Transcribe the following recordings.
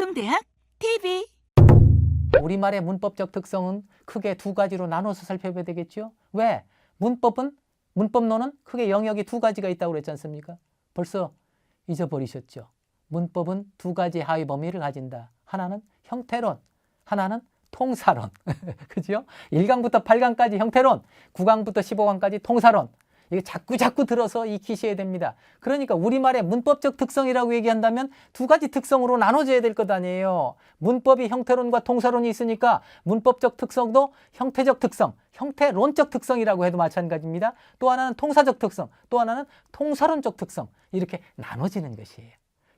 방송대학 TV. 우리말의 문법적 특성은 크게 두 가지로 나눠서 살펴봐야 되겠죠. 왜? 문법론은 크게 영역이 두 가지가 있다고 그랬지 않습니까? 벌써 잊어버리셨죠. 문법은 두 가지 하위 범위를 가진다. 하나는 형태론, 하나는 통사론. 그죠? 1강부터 8강까지 형태론, 9강부터 15강까지 통사론. 이게 자꾸 들어서 익히셔야 됩니다. 그러니까 우리말의 문법적 특성이라고 얘기한다면 두 가지 특성으로 나눠져야 될 것 아니에요. 문법이 형태론과 통사론이 있으니까 문법적 특성도 형태적 특성, 형태론적 특성이라고 해도 마찬가지입니다. 또 하나는 통사적 특성, 또 하나는 통사론적 특성. 이렇게 나눠지는 것이에요.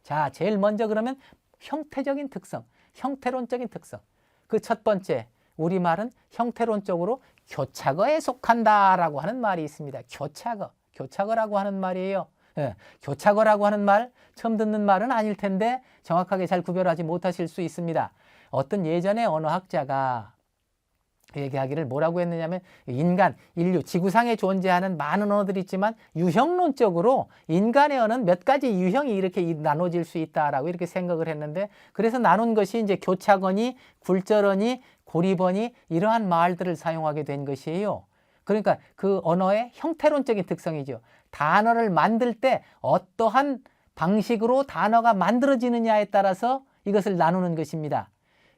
자, 제일 먼저 그러면 형태적인 특성, 형태론적인 특성. 그 첫 번째, 우리말은 형태론적으로 교차어에 속한다라고 하는 말이 있습니다. 교차어라고 하는 말이에요. 예, 교차어라고 하는 말, 처음 듣는 말은 아닐 텐데 정확하게 잘 구별하지 못하실 수 있습니다. 어떤 예전에 언어학자가 얘기하기를 뭐라고 했느냐면 인간, 인류, 지구상에 존재하는 많은 언어들이 있지만 유형론적으로 인간의 언어는 몇 가지 유형이 이렇게 나눠질 수 있다라고 이렇게 생각을 했는데, 그래서 나눈 것이 이제 교차어니, 굴절어니, 고립어니 이러한 말들을 사용하게 된 것이에요. 그러니까 그 언어의 형태론적인 특성이죠. 단어를 만들 때 어떠한 방식으로 단어가 만들어지느냐에 따라서 이것을 나누는 것입니다.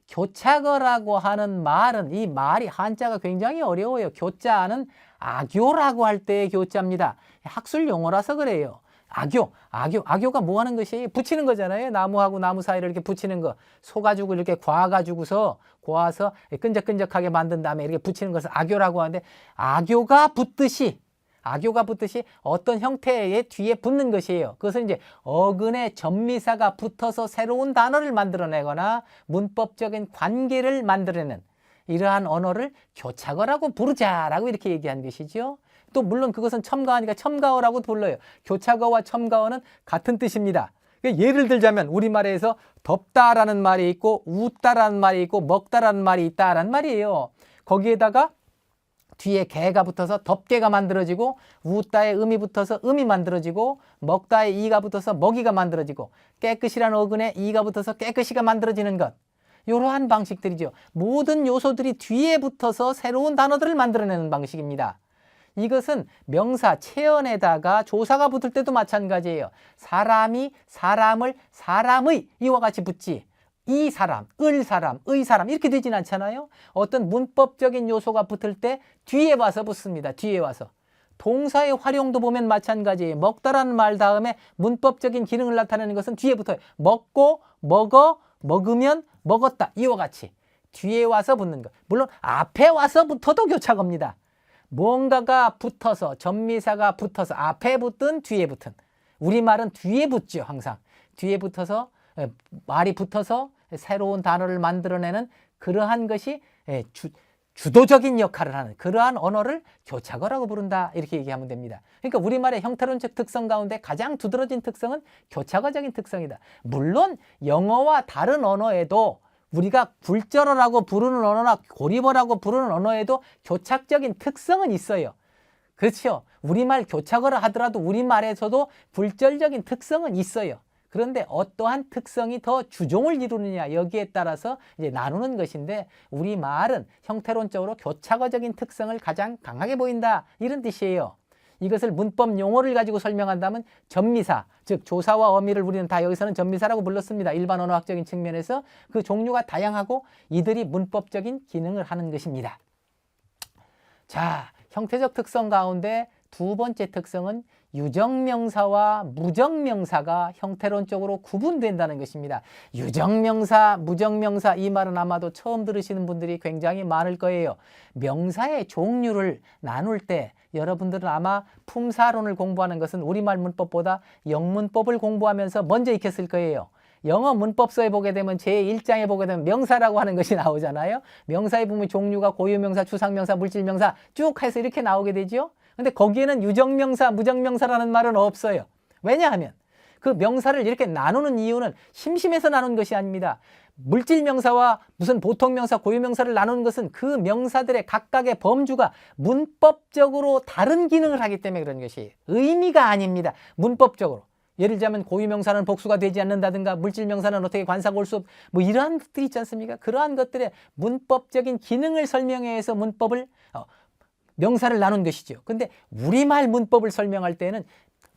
교차어라고 하는 말은, 이 말이 한자가 굉장히 어려워요. 교자는 악교라고 할 때의 교자입니다. 학술 용어라서 그래요. 악교가 뭐 하는 것이? 붙이는 거잖아요. 나무하고 나무 사이를 이렇게 붙이는 거. 소가지고 이렇게 고아서 끈적끈적하게 만든 다음에 이렇게 붙이는 것을 악교라고 하는데, 악교가 붙듯이 어떤 형태의 뒤에 붙는 것이에요. 그것은 이제 어근에 접미사가 붙어서 새로운 단어를 만들어내거나 문법적인 관계를 만들어내는 이러한 언어를 교차어라고 부르자라고 이렇게 얘기한 것이죠. 또 물론 그것은 첨가어니까 첨가어라고 불러요. 교차어와 첨가어는 같은 뜻입니다. 예를 들자면 우리말에서 덥다라는 말이 있고 웃다라는 말이 있고 먹다라는 말이 있다라는 말이에요. 거기에다가 뒤에 개가 붙어서 덥게가 만들어지고, 웃다에 음이 붙어서 음이 만들어지고, 먹다에 이가 붙어서 먹이가 만들어지고, 깨끗이라는 어근에 이가 붙어서 깨끗이가 만들어지는 것. 이러한 방식들이죠. 모든 요소들이 뒤에 붙어서 새로운 단어들을 만들어내는 방식입니다. 이것은 명사, 체언에다가 조사가 붙을 때도 마찬가지예요. 사람이 사람을 사람의 이와 같이 붙지, 이 사람, 의 사람 이렇게 되진 않잖아요. 어떤 문법적인 요소가 붙을 때 뒤에 와서 붙습니다. 뒤에 와서. 동사의 활용도 보면 마찬가지예요. 먹다라는 말 다음에 문법적인 기능을 나타내는 것은 뒤에 붙어요. 먹고, 먹어, 먹으면, 먹었다 이와 같이 뒤에 와서 붙는 것. 물론 앞에 와서 붙어도 교차어입니다. 뭔가가 붙어서, 접미사가 붙어서 앞에 붙든 뒤에 붙든. 우리말은 뒤에 붙죠. 항상 뒤에 붙어서, 말이 붙어서 새로운 단어를 만들어내는 그러한 것이 주도적인 역할을 하는 그러한 언어를 교차어라고 부른다, 이렇게 얘기하면 됩니다. 그러니까 우리말의 형태론적 특성 가운데 가장 두드러진 특성은 교차어적인 특성이다. 물론 영어와 다른 언어에도, 우리가 굴절어라고 부르는 언어나 고립어라고 부르는 언어에도 교착적인 특성은 있어요. 그렇죠. 우리말 교차어라 하더라도 우리말에서도 굴절적인 특성은 있어요. 그런데 어떠한 특성이 더 주종을 이루느냐, 여기에 따라서 이제 나누는 것인데, 우리말은 형태론적으로 교차어적인 특성을 가장 강하게 보인다, 이런 뜻이에요. 이것을 문법 용어를 가지고 설명한다면 접미사, 즉 조사와 어미를 우리는 다 여기서는 접미사라고 불렀습니다. 일반 언어학적인 측면에서 그 종류가 다양하고 이들이 문법적인 기능을 하는 것입니다. 자, 형태적 특성 가운데 두 번째 특성은 유적명사와 무적명사가 형태론적으로 구분된다는 것입니다. 유적명사, 무적명사, 이 말은 아마도 처음 들으시는 분들이 굉장히 많을 거예요. 명사의 종류를 나눌 때 여러분들은 아마 품사론을 공부하는 것은 우리말 문법보다 영문법을 공부하면서 먼저 익혔을 거예요. 영어 문법서에 보게 되면 제1장에 보게 되면 명사라고 하는 것이 나오잖아요. 명사에 보면 종류가 고유명사, 추상명사, 물질명사 쭉 해서 이렇게 나오게 되죠. 근데 거기에는 유적명사, 무적명사라는 말은 없어요. 왜냐하면 그 명사를 이렇게 나누는 이유는 심심해서 나눈 것이 아닙니다. 물질명사와 무슨 보통명사, 고유명사를 나누는 것은 그 명사들의 각각의 범주가 문법적으로 다른 기능을 하기 때문에 그런 것이에요. 의미가 아닙니다. 문법적으로. 예를 들자면 고유명사는 복수가 되지 않는다든가 물질명사는 어떻게 관사가 올 수 없, 뭐 이러한 것들이 있지 않습니까? 그러한 것들의 문법적인 기능을 설명해서 문법을 명사를 나눈 것이죠. 근데 우리말 문법을 설명할 때는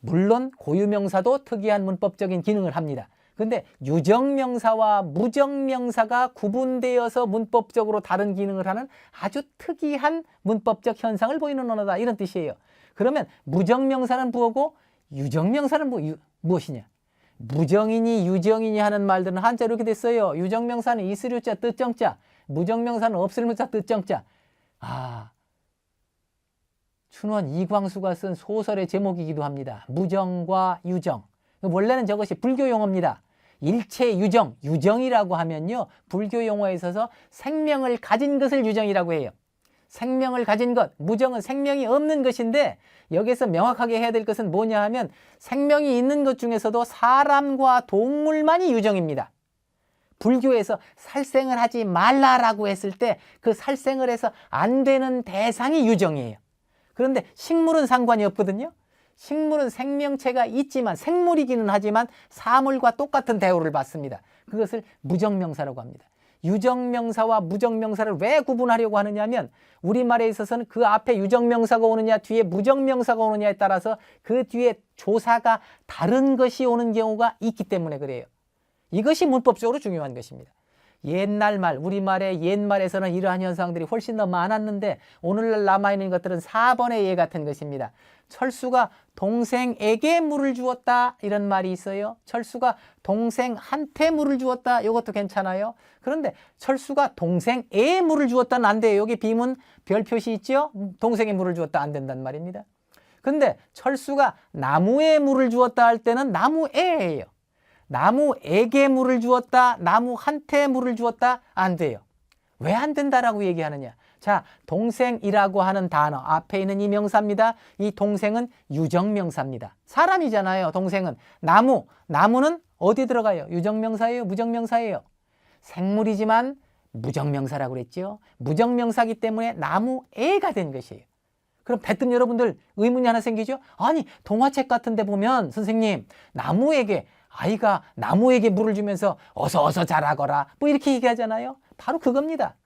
물론 고유명사도 특이한 문법적인 기능을 합니다. 근데 유정명사와 무정명사가 구분되어서 문법적으로 다른 기능을 하는 아주 특이한 문법적 현상을 보이는 언어다, 이런 뜻이에요. 그러면 무정명사는 뭐고 유정명사는 무엇이냐? 무정이니 유정이니 하는 말들은 한자로 이렇게 됐어요. 유정명사는 있을유자 뜻정자, 무정명사는 없을무자 뜻정자. 춘원 이광수가 쓴 소설의 제목이기도 합니다. 무정과 유정. 원래는 저것이 불교 용어입니다. 일체 유정, 유정이라고 하면요, 불교 용어에 있어서 생명을 가진 것을 유정이라고 해요. 생명을 가진 것, 무정은 생명이 없는 것인데 여기서 명확하게 해야 될 것은 뭐냐 하면 생명이 있는 것 중에서도 사람과 동물만이 유정입니다. 불교에서 살생을 하지 말라라고 했을 때 그 살생을 해서 안 되는 대상이 유정이에요. 그런데 식물은 상관이 없거든요. 식물은 생명체가 있지만, 생물이기는 하지만 사물과 똑같은 대우를 받습니다. 그것을 무정명사라고 합니다. 유정명사와 무정명사를 왜 구분하려고 하느냐 하면 우리말에 있어서는 그 앞에 유정명사가 오느냐 뒤에 무정명사가 오느냐에 따라서 그 뒤에 조사가 다른 것이 오는 경우가 있기 때문에 그래요. 이것이 문법적으로 중요한 것입니다. 옛날 말, 우리말의 옛말에서는 이러한 현상들이 훨씬 더 많았는데 오늘날 남아있는 것들은 4번의 예 같은 것입니다. 철수가 동생에게 물을 주었다, 이런 말이 있어요. 철수가 동생한테 물을 주었다, 이것도 괜찮아요. 그런데 철수가 동생에 물을 주었다는 안 돼요. 여기 비문 별 표시 있죠? 동생에 물을 주었다, 안 된단 말입니다. 근데 철수가 나무에 물을 주었다 할 때는 나무에예요. 나무에게 물을 주었다, 나무한테 물을 주었다, 안 돼요. 왜 안 된다라고 얘기하느냐? 자, 동생이라고 하는 단어 앞에 있는 이 명사입니다. 이 동생은 유정명사입니다. 사람이잖아요. 동생은. 나무는 어디 들어가요? 유정명사예요? 무정명사예요? 생물이지만 무정명사라고 그랬죠. 무정명사이기 때문에 나무에가 된 것이에요. 그럼 대뜸 여러분들 의문이 하나 생기죠? 아니, 동화책 같은 데 보면 선생님, 아이가 나무에게 물을 주면서 어서 자라거라, 뭐 이렇게 얘기하잖아요. 바로 그겁니다.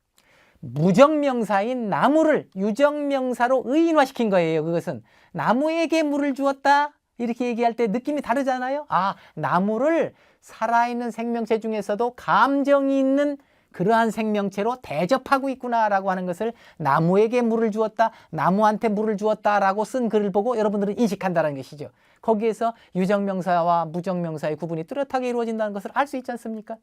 무정명사인 나무를 유정명사로 의인화시킨 거예요. 그것은 나무에게 물을 주었다, 이렇게 얘기할 때 느낌이 다르잖아요. 나무를 살아있는 생명체 중에서도 감정이 있는 그러한 생명체로 대접하고 있구나라고 하는 것을 나무에게 물을 주었다, 나무한테 물을 주었다라고 쓴 글을 보고 여러분들은 인식한다는 것이죠. 거기에서 유정명사와 무정명사의 구분이 뚜렷하게 이루어진다는 것을 알 수 있지 않습니까?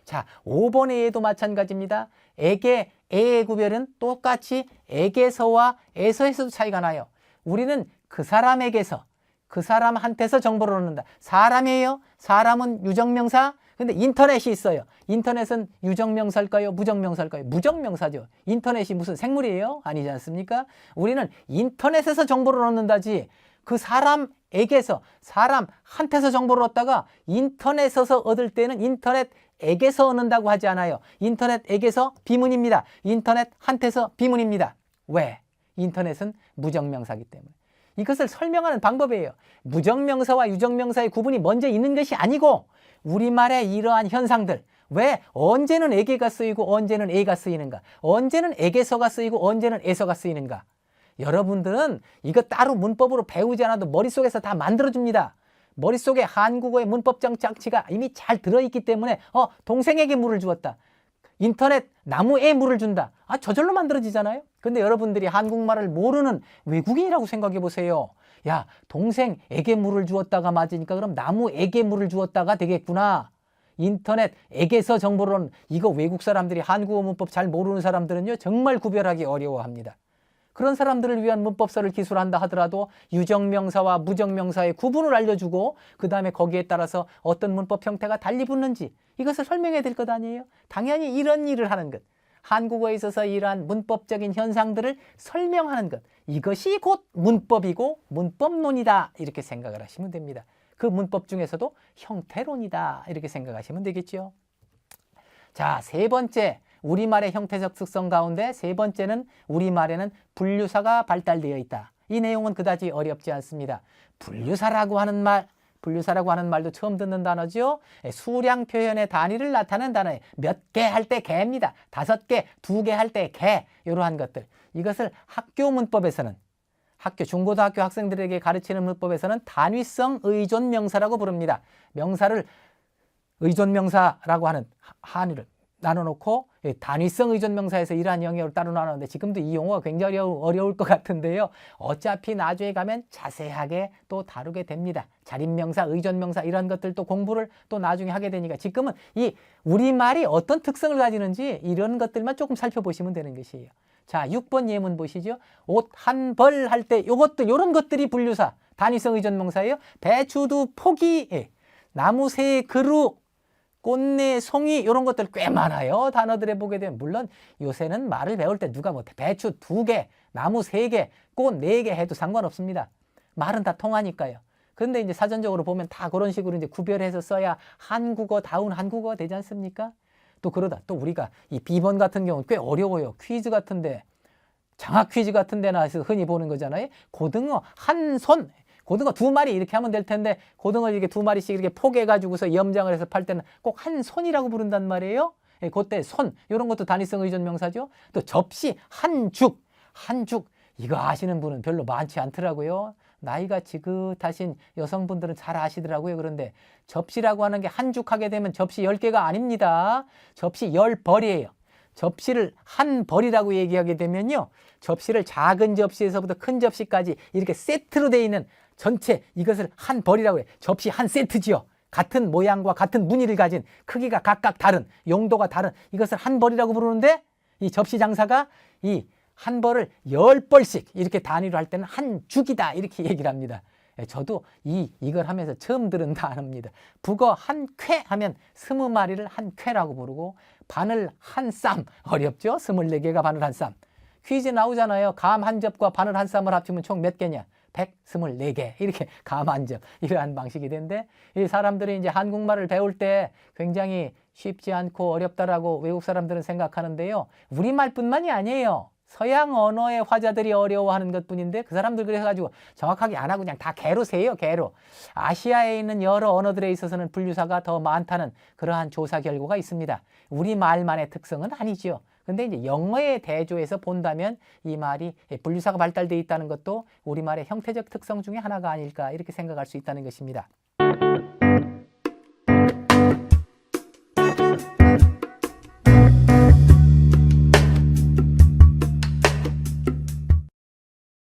자, 5번의 예도 마찬가지입니다. 에게, 에의 구별은 똑같이 에게서와 에서에서도 차이가 나요. 우리는 그 사람에게서, 그 사람한테서 정보를 얻는다. 사람이에요? 사람은 유정명사? 근데 인터넷이 있어요. 인터넷은 유정명사일까요? 무정명사일까요? 무정명사죠. 인터넷이 무슨 생물이에요? 아니지 않습니까? 우리는 인터넷에서 정보를 얻는다지 그 사람에게서, 사람한테서 정보를 얻다가 인터넷에서 얻을 때는 인터넷에게서 얻는다고 하지 않아요. 인터넷에게서 비문입니다. 인터넷한테서 비문입니다. 왜? 인터넷은 무정명사이기 때문에. 이것을 설명하는 방법이에요. 무정명사와 유정명사의 구분이 먼저 있는 것이 아니고 우리말의 이러한 현상들, 왜 언제는 에게가 쓰이고 언제는 에가 쓰이는가, 언제는 에게서가 쓰이고 언제는 에서가 쓰이는가, 여러분들은 이거 따로 문법으로 배우지 않아도 머릿속에서 다 만들어줍니다. 머릿속에 한국어의 문법적 장치가 이미 잘 들어있기 때문에 동생에게 물을 주었다, 인터넷 나무에 물을 준다, 저절로 만들어지잖아요. 근데 여러분들이 한국말을 모르는 외국인이라고 생각해 보세요. 야, 동생에게 물을 주었다가 맞으니까 그럼 나무에게 물을 주었다가 되겠구나. 인터넷에게서 정보를 얻는, 이거 외국 사람들이 한국어 문법 잘 모르는 사람들은요 정말 구별하기 어려워합니다. 그런 사람들을 위한 문법서를 기술한다 하더라도 유정명사와 무정명사의 구분을 알려주고 그 다음에 거기에 따라서 어떤 문법 형태가 달리 붙는지 이것을 설명해야 될 것 아니에요? 당연히 이런 일을 하는 것, 한국어에 있어서 이러한 문법적인 현상들을 설명하는 것, 이것이 곧 문법이고 문법론이다, 이렇게 생각을 하시면 됩니다. 그 문법 중에서도 형태론이다, 이렇게 생각하시면 되겠죠. 자, 세 번째, 우리말의 형태적 특성 가운데 세 번째는 우리말에는 분류사가 발달되어 있다. 이 내용은 그다지 어렵지 않습니다. 분류사라고 하는 말, 분류사라고 하는 말도 처음 듣는 단어죠. 수량 표현의 단위를 나타내는 단어에 몇 개 할 때 개입니다. 5개, 2개 할 때 개, 이러한 것들. 이것을 학교 문법에서는 중고등학교 학생들에게 가르치는 문법에서는 단위성 의존명사라고 부릅니다. 명사를 의존명사라고 하는 한유를 나눠놓고 단위성 의존명사에서 이러한 영역을 따로 나누는데 지금도 이 용어가 굉장히 어려울 것 같은데요. 어차피 나중에 가면 자세하게 또 다루게 됩니다. 자립명사, 의존명사 이런 것들도 공부를 또 나중에 하게 되니까 지금은 이 우리말이 어떤 특성을 가지는지 이런 것들만 조금 살펴보시면 되는 것이에요. 자, 6번 예문 보시죠. 옷 한 벌 할 때 요것도 요런 것들이 분류사, 단위성 의존명사예요. 배추도 포기, 나무 새 그루, 꽃내 송이 이런 것들 꽤 많아요. 단어들에 보게 되면 물론 요새는 말을 배울 때 누가 뭐 배추 2개, 나무 3개, 꽃 4개 해도 상관없습니다. 말은 다 통하니까요. 그런데 이제 사전적으로 보면 다 그런 식으로 이제 구별해서 써야 한국어다운 한국어가 되지 않습니까? 또 그러다 또 우리가 이 B번 같은 경우는 꽤 어려워요. 퀴즈 같은데 장학 퀴즈 같은 데나 해서 흔히 보는 거잖아요. 고등어 한 손, 고등어 2마리 이렇게 하면 될 텐데 고등어 이렇게 2마리씩 이렇게 포개가지고서 염장을 해서 팔 때는 꼭 한 손이라고 부른단 말이에요. 그때 손 이런 것도 단위성 의존명사죠. 또 접시 한죽 이거 아시는 분은 별로 많지 않더라고요. 나이가 지긋하신 여성분들은 잘 아시더라고요. 그런데 접시라고 하는 게 한죽하게 되면 접시 10개가 아닙니다. 접시 10벌이에요. 접시를 한 벌이라고 얘기하게 되면요. 접시를 작은 접시에서부터 큰 접시까지 이렇게 세트로 되어 있는 전체 이것을 한 벌이라고 해요. 접시 한 세트지요. 같은 모양과 같은 무늬를 가진 크기가 각각 다른 용도가 다른 이것을 한 벌이라고 부르는데 이 접시 장사가 이 한 벌을 10벌씩 이렇게 단위로 할 때는 한 죽이다 이렇게 얘기를 합니다. 저도 이걸 하면서 처음 들은 단어입니다. 북어 한 쾌 하면 20마리를 한 쾌라고 부르고 바늘 한 쌈 어렵죠? 24개가 바늘 한 쌈. 퀴즈 나오잖아요. 감 한 접과 바늘 한 쌈을 합치면 총 몇 개냐? 124개 이렇게 감 한 접 이러한 방식이 되는데 이 사람들이 이제 한국말을 배울 때 굉장히 쉽지 않고 어렵다라고 외국 사람들은 생각하는데요. 우리말뿐만이 아니에요. 서양 언어의 화자들이 어려워하는 것뿐인데 그 사람들 그래가지고 정확하게 안 하고 그냥 다 개로 세요. 개로. 아시아에 있는 여러 언어들에 있어서는 분류사가 더 많다는 그러한 조사 결과가 있습니다. 우리말만의 특성은 아니죠. 근데 이제 영어의 대조에서 본다면 이 말이 분류사가 발달되어 있다는 것도 우리말의 형태적 특성 중에 하나가 아닐까 이렇게 생각할 수 있다는 것입니다.